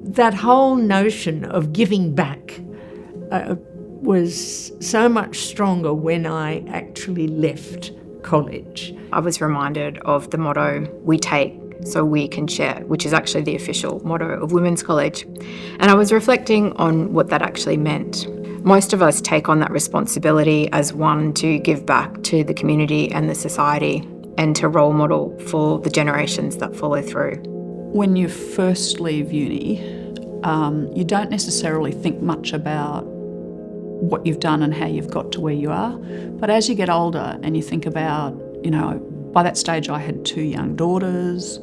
That whole notion of giving back was so much stronger when I actually left college. I was reminded of the motto, "We take so we can share," which is actually the official motto of Women's College. And I was reflecting on what that actually meant. Most of us take on that responsibility as one to give back to the community and the society and to role model for the generations that follow through. When you first leave uni, you don't necessarily think much about what you've done and how you've got to where you are. But as you get older and you think about, by that stage I had 2 young daughters,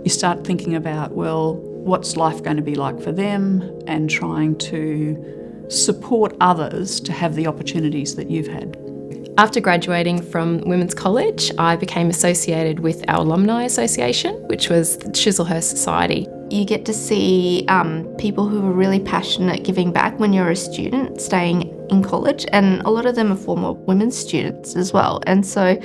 you start thinking about, well, what's life going to be like for them, and trying to support others to have the opportunities that you've had. After graduating from Women's College, I became associated with our Alumnae Association, which was the Chislehurst Society. You get to see people who are really passionate giving back when you're a student, staying in college, and a lot of them are former women's students as well. And so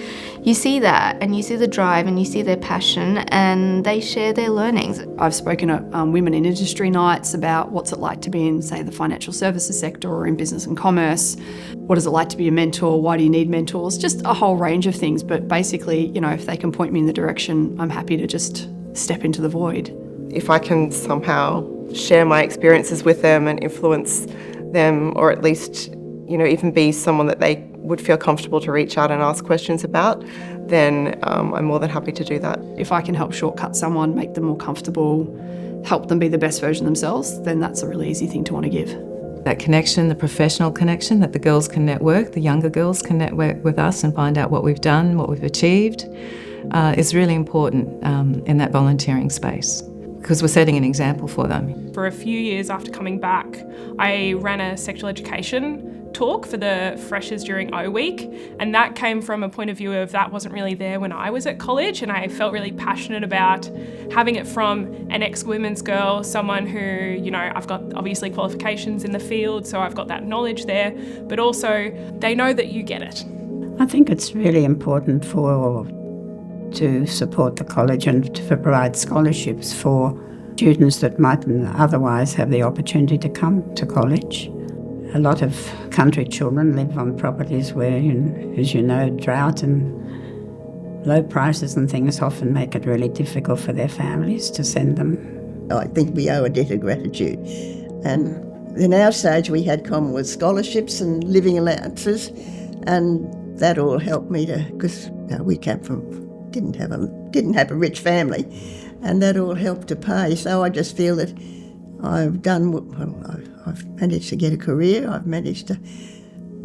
you see that, and you see the drive, and you see their passion, and they share their learnings. I've spoken at Women in Industry nights about what's it like to be in, say, the financial services sector or in business and commerce. What is it like to be a mentor? Why do you need mentors? Just a whole range of things. But basically, if they can point me in the direction, I'm happy to just step into the void. If I can somehow share my experiences with them and influence them, or at least, even be someone that they would feel comfortable to reach out and ask questions about, then I'm more than happy to do that. If I can help shortcut someone, make them more comfortable, help them be the best version of themselves, then that's a really easy thing to want to give. That connection, the professional connection, that the girls can network, the younger girls can network with us and find out what we've done, what we've achieved, is really important in that volunteering space, because we're setting an example for them. For a few years after coming back, I ran a sexual education talk for the freshers during O Week, and that came from a point of view of that wasn't really there when I was at college, and I felt really passionate about having it from an ex-women's girl, someone who, I've got obviously qualifications in the field, so I've got that knowledge there, but also they know that you get it. I think it's really important to support the college and to provide scholarships for students that mightn't otherwise have the opportunity to come to college. A lot of country children live on properties where, as you know, drought and low prices and things often make it really difficult for their families to send them. I think we owe a debt of gratitude. And in our stage we had Commonwealth scholarships and living allowances, and that all helped me because we came from didn't have a rich family, and that all helped to pay. So I just feel that I've managed to get a career, I've managed to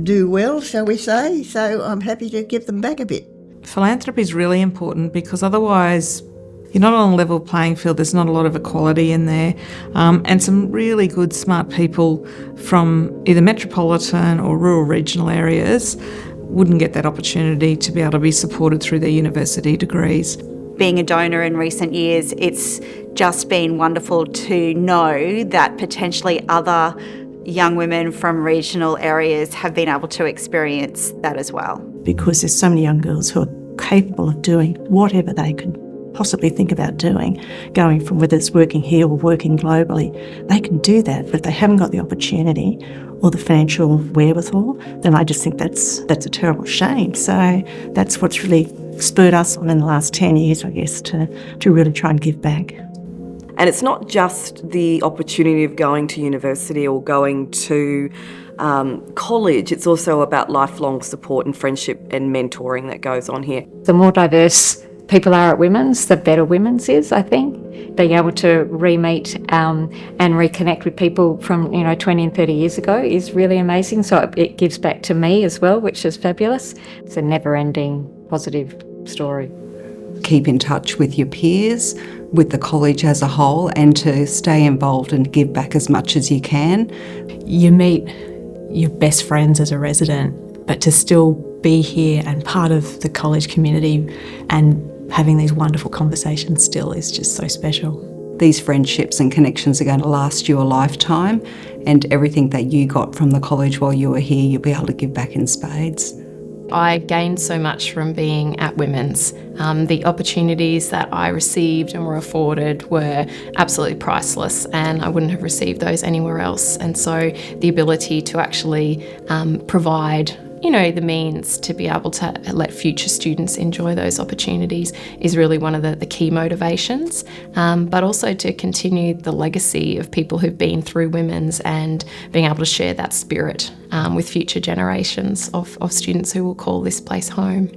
do well, shall we say, so I'm happy to give them back a bit. Philanthropy is really important, because otherwise you're not on a level playing field, there's not a lot of equality in there, and some really good, smart people from either metropolitan or rural regional areas wouldn't get that opportunity to be able to be supported through their university degrees. Being a donor in recent years, it's just been wonderful to know that potentially other young women from regional areas have been able to experience that as well. Because there's so many young girls who are capable of doing whatever they could possibly think about doing, going from whether it's working here or working globally. They can do that, but if they haven't got the opportunity or the financial wherewithal, then I just think that's a terrible shame. So that's what's really spurred us on in the last 10 years, I guess, to really try and give back. And it's not just the opportunity of going to university or going to college, it's also about lifelong support and friendship and mentoring that goes on here. The more diverse people are at Women's, the better Women's is, I think. Being able to re-meet and reconnect with people from 20 and 30 years ago is really amazing. So it gives back to me as well, which is fabulous. It's a never-ending positive story. Keep in touch with your peers, with the college as a whole, and to stay involved and give back as much as you can. You meet your best friends as a resident, but to still be here and part of the college community and having these wonderful conversations still is just so special. These friendships and connections are going to last you a lifetime, and everything that you got from the college while you were here, you'll be able to give back in spades. I gained so much from being at Women's. The opportunities that I received and were afforded were absolutely priceless, and I wouldn't have received those anywhere else. And so the ability to actually provide the means to be able to let future students enjoy those opportunities is really one of the key motivations, but also to continue the legacy of people who've been through Women's and being able to share that spirit with future generations of students who will call this place home.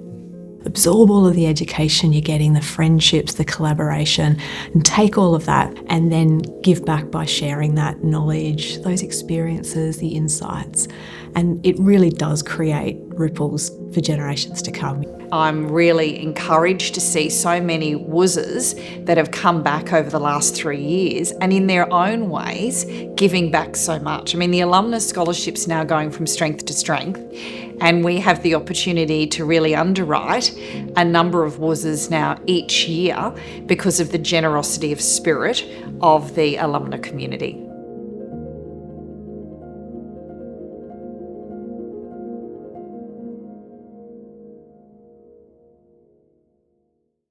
Absorb all of the education you're getting, the friendships, the collaboration, and take all of that and then give back by sharing that knowledge, those experiences, the insights. And it really does create ripples for generations to come. I'm really encouraged to see so many WUSs that have come back over the last 3 years and in their own ways giving back so much. I mean, the Alumnae Scholarship's now going from strength to strength, and we have the opportunity to really underwrite a number of WUSs now each year because of the generosity of spirit of the alumna community.